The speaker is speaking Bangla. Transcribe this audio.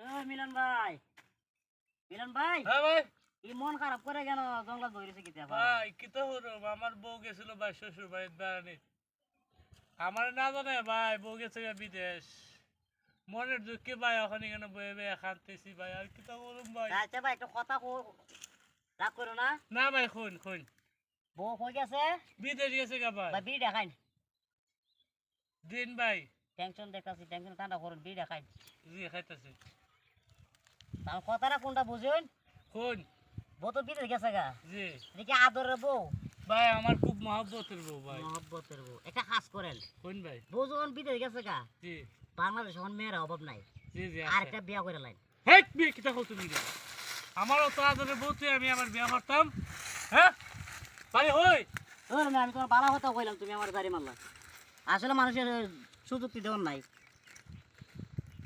মিলন ভাই, মিলন ভাই, হ্যাঁ ভাই। কি মন খারাপ করে কেন জঙ্গল বইরেছে কি তা? ভাই কি তো হলো, আমার বউ গেছিল ভাই শ্বশুর বাড়ির বেড়ানি। আমার না জানে ভাই, বউ গেছে গা বিদেশ। মনের দুঃখে ভাই এখন এখানে বয়ে বয়ে খানতেছি ভাই, আর কি তো বলুম ভাই। আচ্ছা ভাই, একটা কথা কো, রাগ করো না। না ভাই খুন খুন, বউ কই গেছে? বিদেশ গেছে গা ভাই। ভাই বিড়ি দেখাইন। দিন ভাই। টেনশন দেখতাছি, টেনশন ঠান্ডা করুন, বিড়ি দেখাইন। জি খাইতেছি। তার কথাটা কোনটা বুঝুন? খুন। বউ তো বিদেশ গেছে গা। জি দেখি আদরের বউ, ভাই, আমার খুব মহব্বতের বউ ভাই। মহব্বতের বউ। একটা কাজ করেন, খুন ভাই। বউ যখন বিদেশ গেছে গা, জি বাংলাদেশে এখন মেয়ের অভাব নাই, জি জি আর আচ্ছা। একটা বিয়া করে লাইন। হেই বিয়ে কিতা করছো তুমি? আমারও তো আদরের বউ, তুই আমি আমার বিয়ে করতাম। হ্যাঁ ভাই হই। আমি তোমার বালা কথা কইলাম, তুমি আমার গাড়ি মারলা। আসলে মানুষের সুযোগ দেওয়ার নাই।